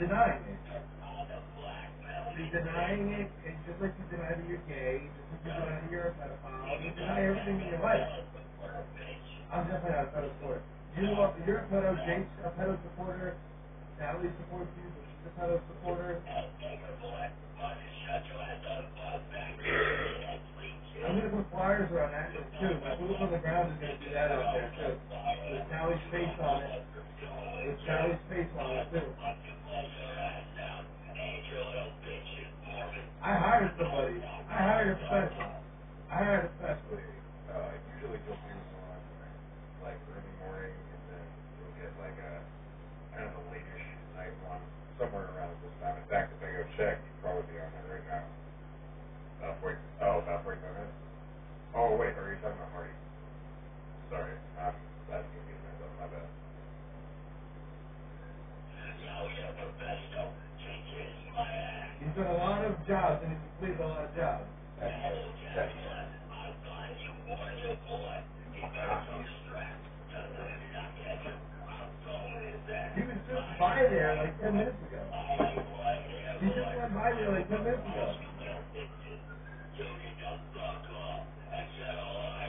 denying it. You're denying it, and just like you deny that you're gay, just like you deny that you're a pedophile, you deny everything in your life. I'm definitely not a pedo supporter. You're a pedo, Jake's a pedo supporter, Natalie supports you, but she's a pedo supporter. I'm gonna put flyers around Akron too. My boots on the ground is gonna do that out there too. With Callie's face on it. With Callie's face on it too. I hired somebody. I hired a professional. I hired a professional. Usually you'll do one like early morning, and then you'll get like a kind of a late-ish night one somewhere around this time. In fact, if I go check, you'd probably be on it right now. About 45 minutes. Oh wait, are you talking about Marty? Sorry, that's confusing myself. My bad. He's done a lot of jobs and he's completed a lot of jobs. He was just by there like 10 minutes ago. He just went by there like 10 minutes ago.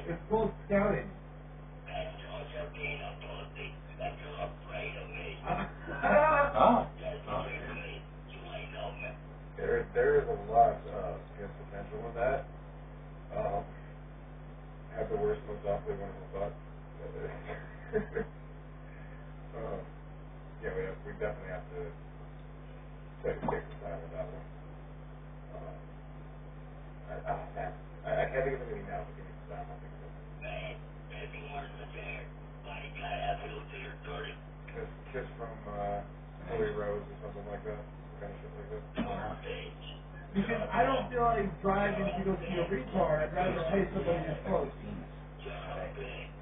It's called scouting. Oh. There is a lot of good potential in that. Have the worst most awfully wonderful thought. Yeah, we definitely have to take some time with that one. Man, I can't think of anything now, but give me some time. I'll think of it. Kiss from Chloe Rose or something like that. Some kind of shit like that. Because I don't feel like driving to go see a retard. I'd rather pay somebody who's close.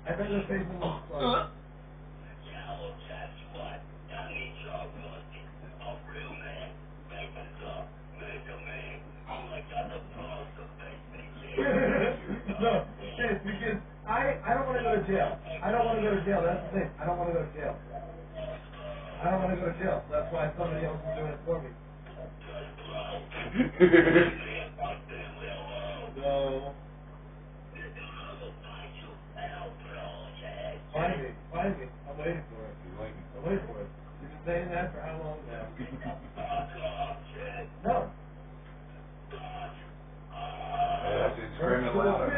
I'd rather pay someone who's close. No, it's because I don't want to go to jail. I don't want to go to jail. That's the thing. I don't want to go to jail. I don't want to go to jail. That's why somebody else is doing it for me. No. Find me. I'm waiting for it. I'm waiting for it. You've been saying that for how long now? No. It's screaming louder.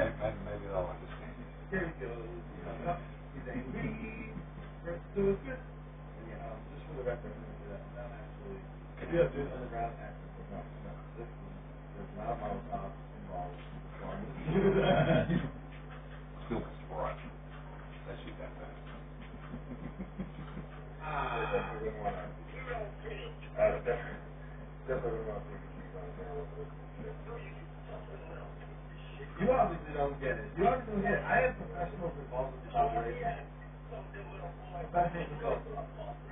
Maybe they'll understand. Here he goes. He hung up. He's angry. First to a twist. And yeah, just for the record, I'm going to do that. Not actually. We have boots on the ground action. No. There's not a Molotov involved. So I'm going to do that. Still Mr. Bright. That shit that bad. Definitely wouldn't want to. Definitely wouldn't want to see me cheat on a girl with this shit. You obviously don't get it. You obviously don't get it. I have professionals involved in the situation. Professionals involved.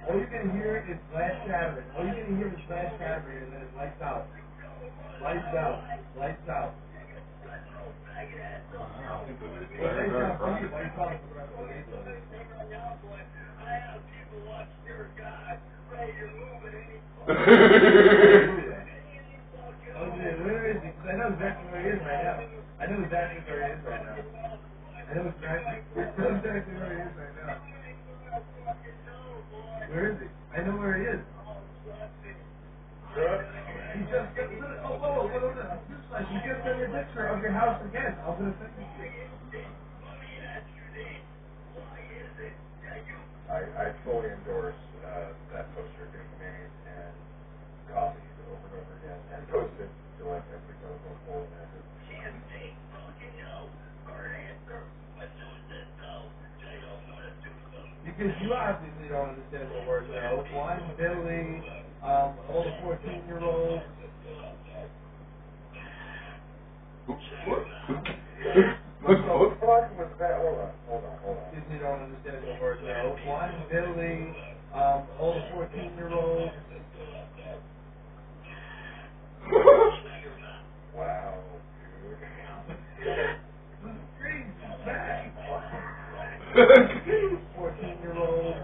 All you're going to hear is glass shattering. All you're going to hear is glass shattering, and then it's lights out. Lights out. Lights out. I think it was Well, very, lights very out for you. bright. Lights out for the rest of the neighborhood. Oh, dude, where is he? Because I know exactly where he is right now. I know exactly where he is right now. I know exactly where he is right now. Where is he? I know where he is. He just got, oh, whoa, he just sent me a picture of your house again. I was going to send it to you. I fully endorse that poster being made and copied over and over again and posted to like every telephone pole in Akron. Because you obviously don't understand the word no. One, Billy, all the 14-year-olds. What the fuck was that? Hold on. Obviously don't understand the word no. One, Billy, all the 14-year-olds. Wow, dude. This is crazy. Bad. 14-year-olds.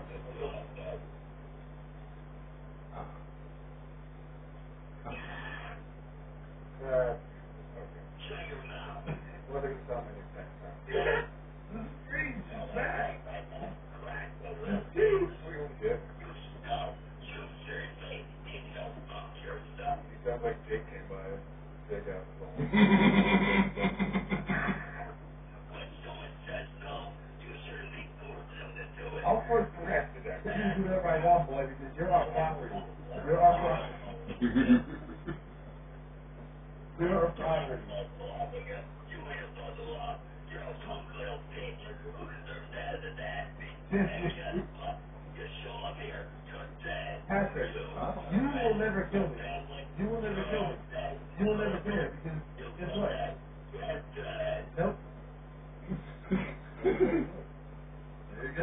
Take out the phone. I'll course correct. You can do whatever I want, boy, because you're our property. You're our property. You're our property. Patrick, you will never kill me. You will never kill me. You will never kill me because guess what? Nope. There you go.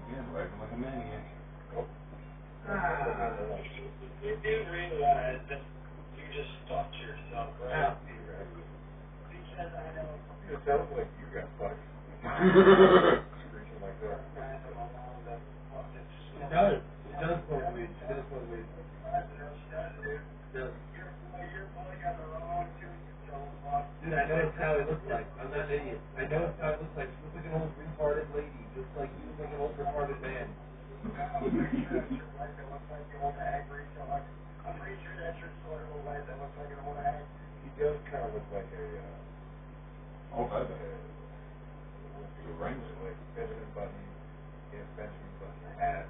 Again, riding like a maniac. Nope. You do realize that you just fucked yourself, right? Because I know. It sounds like you got fucked. Screeching like that. She does. She does smoke weed. She does smoke weed. She does. Dude, I know it's how he looks like. I'm not an idiot. I know it's how he looks like. She looks like an old retarded lady, just like you look like an old retarded man. I'm pretty sure that's your wife that looks like the old hag, Rachel. I'm pretty sure that's your sort of wife that looks like an old hag. He does kind of look like a, Oh, I bet. like The Ranger. like Benjamin Button, if Benjamin Button had,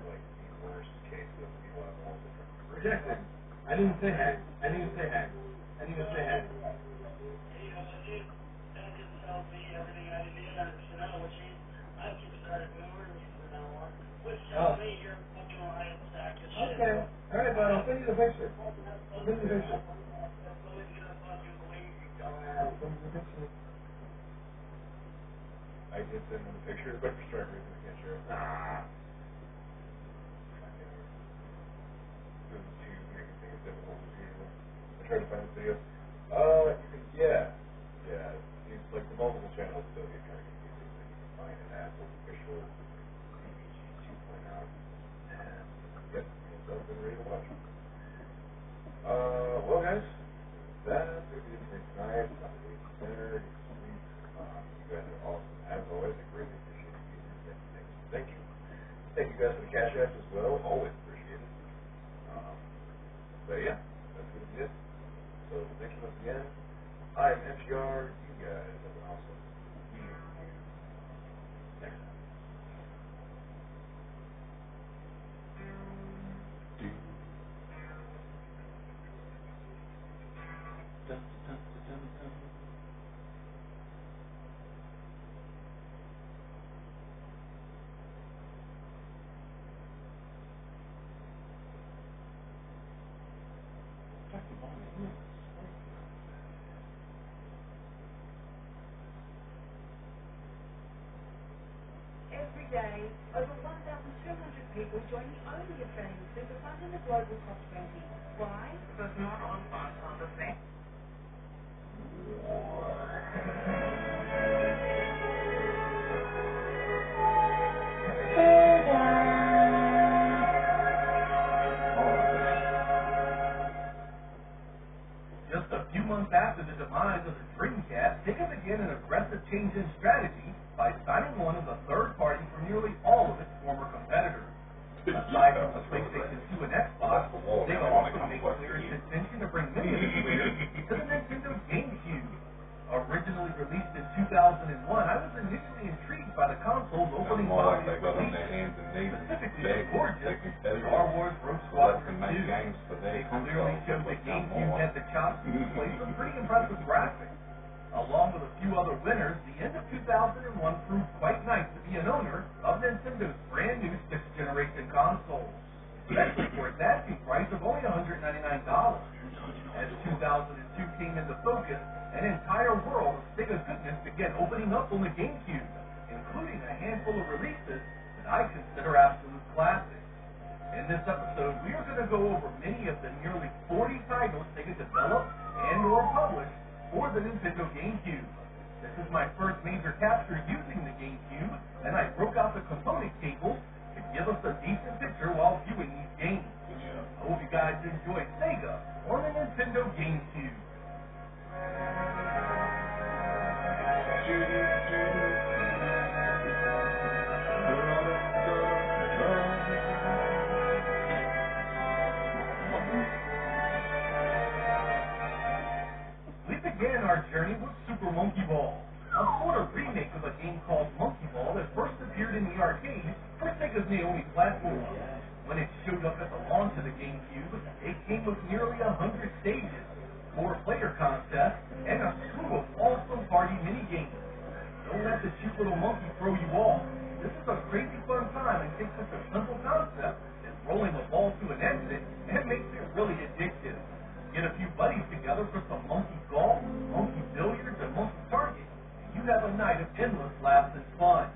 like, the worst case of feline syndrome. Rejected. I didn't say hag. I didn't even say hag. I didn't even say hag. You know, that just tells me everything I need to know, which means I can start doing you from now on. Which tells me you're a fucking lying sack of shit. Okay. All right, bud. I'll send you the picture. I'll send you the picture. That's always gonna fucking believe you, I'll dumbass. send you the picture. I did send him the picture, but for some reason I can't share it. Ah. Doing to make it things difficult as usual. I tried to find this video. Yeah. It's like the multiple channels still get kind of confusing, but you can find it at official CBG 2.0. And yep, it's up and ready to watch. Well, guys, that's gonna be it for tonight. I'm gonna leave you there. Get some sleep. You guys are awesome as always. I greatly appreciate you being here. Thank you. Thank you guys for the cash apps as well. Always appreciate it. Um, but yeah, that's gonna be it. So thank you once again. I am MGR. You guys have been awesome. We will see you next time. Dun, dun, dun, dun, dun. Dr. Bonnie, yes. Every day, over 1,200 people join the only Australian super fund in the global top 20. Why? Because not all funds are the same. All right. Just a few months after the demise of the Dreamcast, Sega began an aggressive change in strategy by signing on as a third party for nearly all of its former competitors. Aside from the PlayStation 2 and Xbox, Sega also made clear its intention to bring many of its players to the Nintendo GameCube. Originally released in 2001, I was initially intrigued by the console's opening More like body they got on their hands and knees. specifically the gorgeous Star Wars Rogue Squadron 2. They clearly showed the GameCube had the chops to display some pretty impressive graphics. Along with a few other winners, the end of 2001 proved quite nice to be an owner of Nintendo's brand new 6th generation console, especially for its asking price of only $199. As 2002 came into focus, an entire world of Sega goodness began opening up on the GameCube, including a handful of releases that I consider absolute classics. In this episode, we are going to go over many of the nearly 40 titles Sega developed and or published for the Nintendo GameCube. This is my first major capture using the GameCube, and I broke out the component cables to give us a decent picture while viewing these games. I hope you guys enjoy Sega on the Nintendo GameCube. Dun, dun, dun. originally was Super Monkey Ball, a sort of remake of a game called Monkey Ball that first appeared in the arcade for Sega's Naomi platform. When it showed up at the launch of the GameCube, it came with nearly 100 stages, 4-player contests, and a slew of awesome party mini-games. Don't let the cute little monkey throw you off. This is a crazy fun time and takes such a simple concept as rolling a ball to an exit and makes it really addictive. Get a few buddies together for some monkey golf, monkey billiards, and monkey target, and you have a night of endless laughs and fun.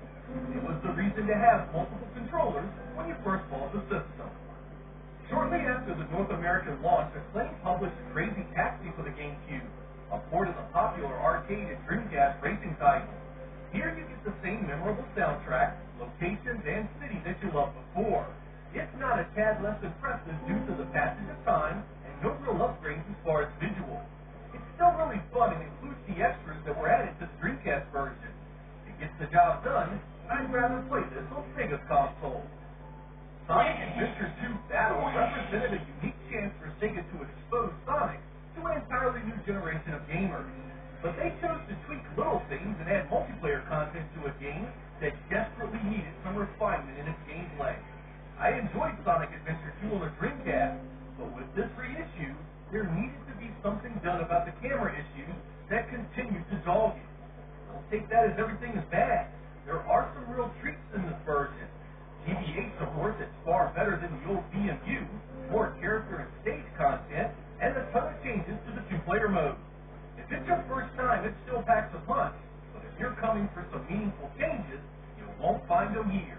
It was the reason to have multiple controllers when you first bought the system. Shortly after the North American launch, Acclaim published Crazy Taxi for the GameCube, a port of the popular arcade and Dreamcast racing title. Here you get the same memorable soundtrack, locations, and city that you loved before. It's not a tad less impressive due to the passage of time and no real upgrades as far as visuals. It's still really fun and includes the extras that were added to the Dreamcast version. It gets the job done, but I'd rather play this on Sega's console. Sonic Adventure 2 Battle represented a unique chance for Sega to expose Sonic to an entirely new generation of gamers. But they chose to tweak little things and add multiplayer content to a game that desperately needed some refinement in its gameplay. I enjoyed Sonic Adventure 2 on the Dreamcast, but with this reissue, there needed to be something done about the camera issues that continued to dog it. Don't take that as everything is bad. There are some real treats in this version. GBA support that's far better than the old VMU, more character and stage content, and a ton of changes to the 2-player mode. If it's your first time, it still packs a punch, but if you're coming for some meaningful changes, you won't find them here.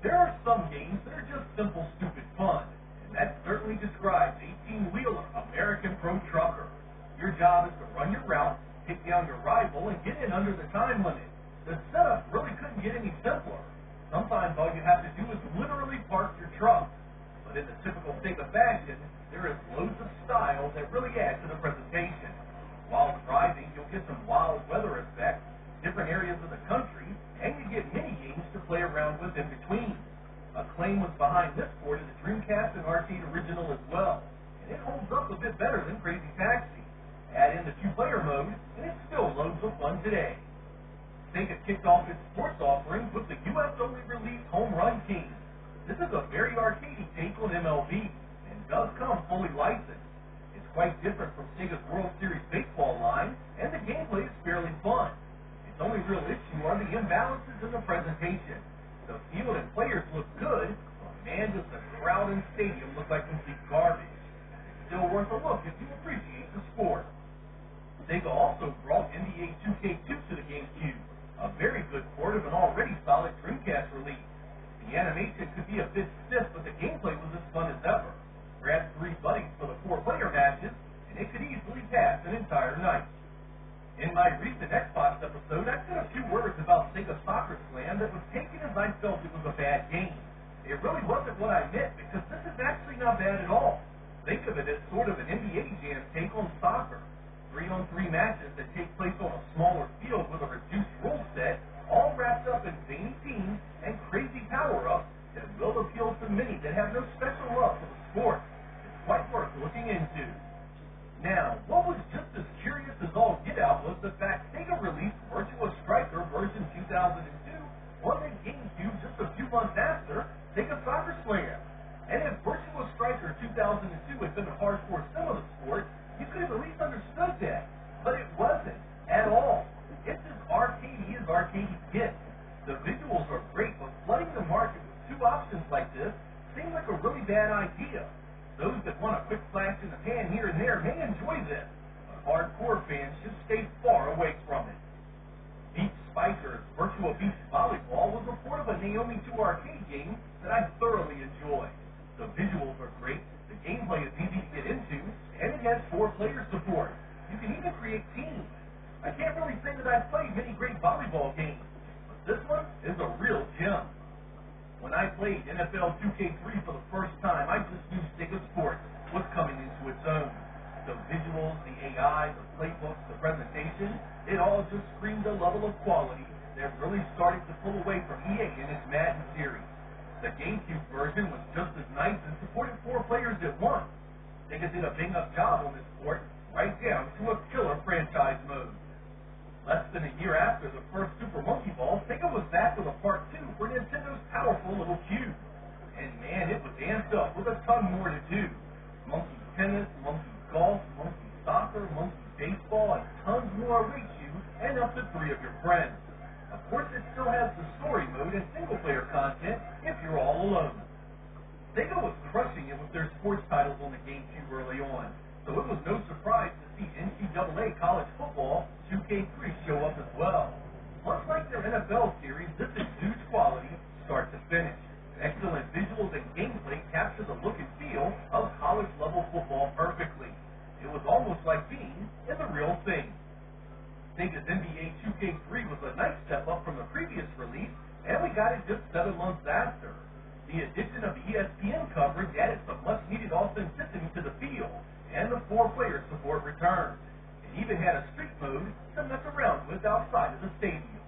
There are some games that are just simple, stupid fun, and that certainly describes 18-wheeler American Pro Trucker. Your job is to run your route, take down your rival, and get in under the time limit. The setup really couldn't get any simpler. Sometimes all you have to do is literally park your truck. But in the typical Sega fashion, there is loads of style that really add to the presentation. While driving, you'll get some wild weather effects, different areas of the country, and you get mini-games to play around with in between. Acclaim was behind this port of the Dreamcast and arcade original as well, and it holds up a bit better than Crazy Taxi. Add in the 2-player mode, and it's still loads of fun today. Sega kicked off its sports offerings with the US-only release Home Run King. This is a very arcadey take on MLB, and does come fully licensed. It's quite different from Sega's World Series baseball line, and the gameplay is fairly fun. Its only real issue are the imbalances in the presentation. The field and players look good, but man, does the crowd and stadium look like complete garbage. It's still worth a look if you appreciate the sport. Sega also brought NBA 2K2 to the GameCube, a very good port of an already solid Dreamcast release. The animation could be a bit stiff, but the gameplay was as fun as ever. Grab 3 buddies for the 4-player matches, and it could easily pass an entire night. In my recent Xbox episode, I said a few words about Sega Soccer Slam that was taken as I felt it was a bad game. It really wasn't what I meant, because this is actually not bad at all. Think of it as sort of an NBA Jam take on soccer. 3-on-3 matches that take place on a smaller field with a reduced rule set, all wrapped up in zany teams and crazy power-ups that will appeal to many that have no special love for the sport. It's quite worth looking into. Now, what was just as curious as all get out was the fact Sega released Virtua Striker version 2002 on the GameCube just a few months after Sega Soccer Slam. And if Virtua Striker 2002 had been a hardcore sim of the sport, you could have at least understood that. But it wasn't, at all. It's as arcadey as arcadey gets. The visuals are great, but flooding the market with 2 options like this seems like a really bad idea. Those that want a quick flash in the pan here and there may enjoy this, but hardcore fans should stay far away from it. Beach Spiker's Virtua Beach Volleyball was a port of a Naomi 2 arcade game that I thoroughly enjoyed. The visuals are great, the gameplay is easy to get into, and it has 4-player support. You can even create teams. I can't really say that I've played many great volleyball games, but this one is a real gem. When I played NFL 2K3 for the first time, I just knew Sega Sports was coming into its own. The visuals, the AI, the playbooks, the presentation, it all just screamed a level of quality that really started to pull away from EA in its Madden series. The GameCube version was just as nice and supported 4 players at once. Sega did a bang-up job on this port, right down to a killer franchise mode. Less than a year after the first Super Monkey Ball, Sega was back with a part 2 for Nintendo's powerful little cube. And man, it was amped up with a ton more to do. Monkey tennis, monkey golf, monkey soccer, monkey baseball, and tons more await you, and up to 3 of your friends. Of course, it still has the story mode and single-player content if you're all alone. Sega was crushing it with their sports titles on the GameCube early on, so it was no surprise to see NCAA college football 2K3 show up as well. Much like their NFL series, this exudes quality start to finish. Excellent visuals and gameplay capture the look and feel of college-level football perfectly. It was almost like being in the real thing. Sega's NBA 2K3 was a nice step up from the previous release, and we got it just 7 months after. The addition of ESPN coverage added some much-needed authenticity to the field, and the 4-player support returned. It even had a street mode to mess around with outside of the stadium.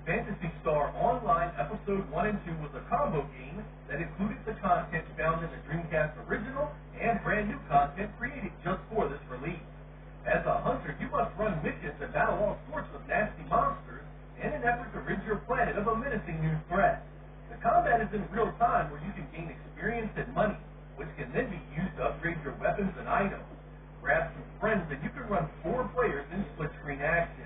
Phantasy Star Online Episode 1 and 2 was a combo game that included the content found in the Dreamcast original and brand new content created just for this release. As a hunter, you must run missions and battle all sorts of nasty monsters in an effort to rid your planet of a menacing new threat. The combat is in real time where you can gain experience and money, which can then be used to upgrade your weapons and items. Grab some friends and you can run 4 players in split-screen action.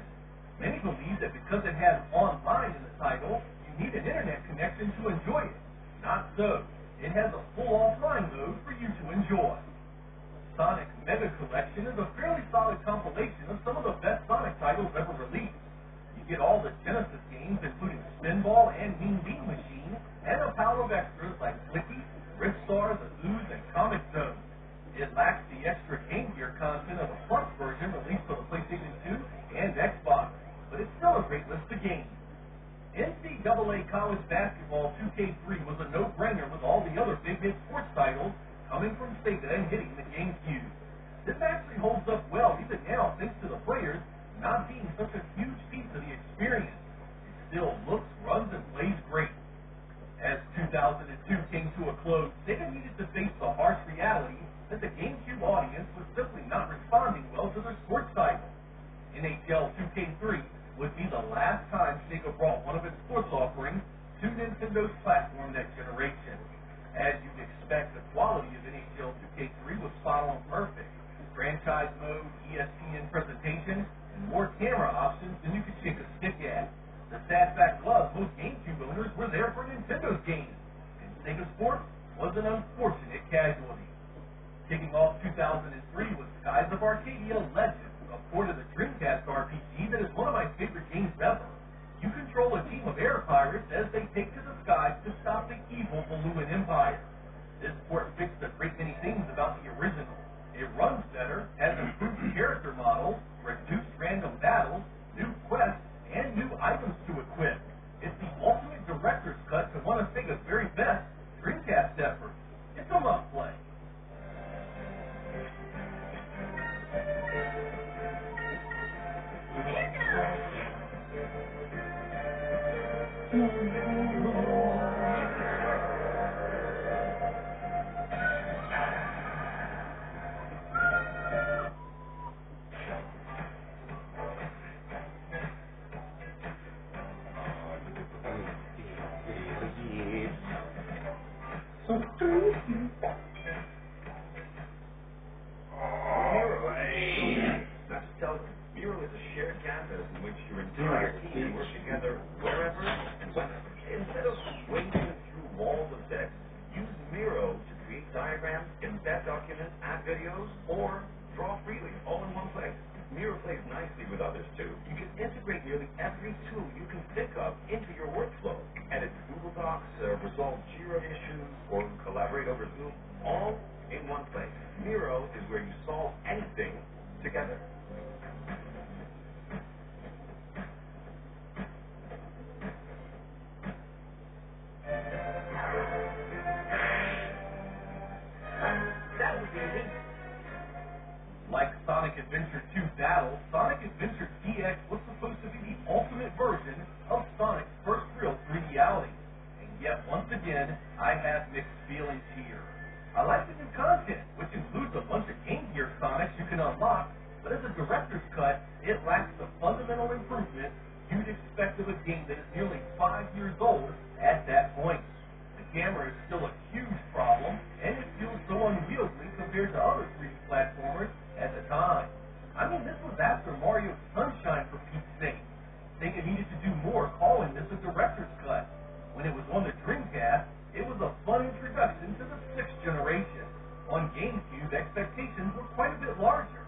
Many believe that because it has online in the title, you need an internet connection to enjoy it. Not so. It has a full offline mode for you to enjoy. Sonic Mega Collection is a fairly solid compilation of some of the best Sonic titles ever released. You get all the Genesis games, including Spinball and Mean Bean Machine, and a pile of extras like Flicky, Ripstar, the Ooze, and Comic Zone. It lacks the extra Game Gear content of the Plus version released for the PlayStation 2 and Xbox, but it's still a great list of games. NCAA College Basketball 2K3 was a no-brainer with all the other big hit sports titles coming from Sega and hitting the GameCube. This actually holds up well even now thanks to the players not being such a huge piece of the experience. It still looks, runs, and plays great. As 2002 came to a close, Sega needed to face the harsh reality that the GameCube audience was simply not responding well to their sports titles. NHL 2K3 would be the last time Sega brought one of its sports offerings to Nintendo's platform that generation. As you'd expect, the quality of NHL 2K3 was spot-on perfect. Franchise mode, ESPN presentation, and more camera options than you could shake a stick at. The sad fact was, most GameCube owners were there for Nintendo's games, and Sega Sports was an unfortunate casualty. Kicking off 2003 was Skies of Arcadia Legend, a port of the Dreamcast RPG that is one of my favorite games ever. You control a team of air pirates as they take to the skies to stop the evil Valuan Empire. This port fixed a great many things about the original. It runs better, has improved character models, reduced random battles, new quests, and new items to equip. It's the ultimate director's cut to one of Sega's very best Dreamcast efforts. It's a must-play. Mural is a shared canvas in which your entire team works together wherever and whenever. Instead of wading through walls of text, use Miro to create diagrams, embed documents, add videos, or draw freely, all in one place. Miro plays nicely with others too. You can integrate nearly every tool you can think of into your workflow. Edit Google Docs, resolve Jira issues, or collaborate over Zoom, all in one place. Miro is where you solve anything together. That was easy. Like Sonic Adventure 2 Battle, Sonic Adventure DX was supposed to be the ultimate version of Sonic's first real 3D outing. And yet, once again, I have mixed feelings here. I like the new content, which includes a bunch of Game Gear Sonics you can unlock, but as a director's cut, it lacks the fundamental improvement you'd expect of a game that is nearly 5 years old at that point. The camera is still a huge problem, and it feels so unwieldy compared to other 3D platformers at the time. I mean, this was after Mario Sunshine, for Pete's sake. Sega needed to do more, calling this a director's cut. When it was on the Dreamcast, it was a fun introduction to the 6th generation. On GameCube, expectations were quite a bit larger.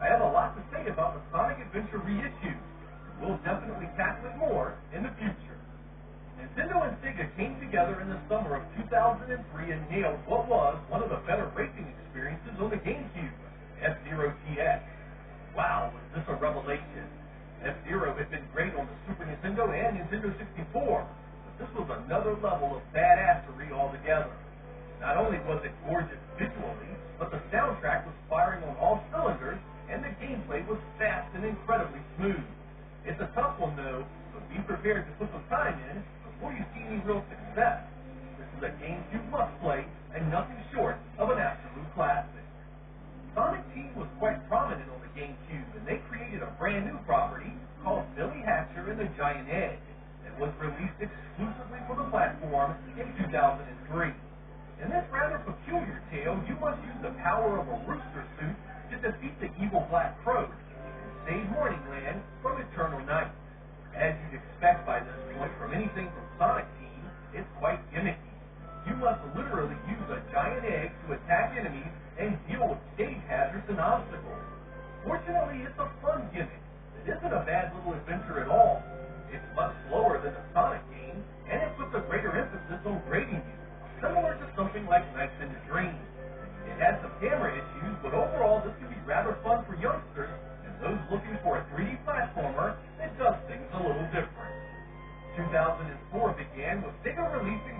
I have a lot to say about the Sonic Adventure reissue. We'll definitely tackle it more in the future. Nintendo and Sega came together in the summer of 2003 and nailed what was one of the better racing experiences on the GameCube, F-Zero TX. Wow, was this a revelation. F-Zero had been great on the Super Nintendo and Nintendo 64, but this was another level of badassery altogether. Not only was it gorgeous visually, but the soundtrack was firing on all cylinders, and the gameplay was fast and incredibly smooth. It's a tough one, though, so be prepared to put some time in before you see any real success. This is a GameCube must-play and nothing short of an absolute classic. Sonic Team was quite prominent on the GameCube, and they created a brand new property called Billy Hatcher and the Giant Egg that was released exclusively for the platform in 2003. In this rather peculiar tale, you must use the power of a rooster suit to defeat the evil Black Crows and save Morningland from eternal night. As you'd expect by this point from anything from Sonic Team, it's quite gimmicky. You must literally use a giant egg to attack enemies and deal with stage hazards and obstacles. Fortunately, it's a fun gimmick. It isn't a bad little adventure at all. It's much slower than the Sonic game, and it puts a greater emphasis on grading you, similar to something like Nights into Dreams. It has some camera issues, but overall this can be rather fun for youngsters and those looking for a 3D platformer that does things a little different. 2004 began with Sega releasing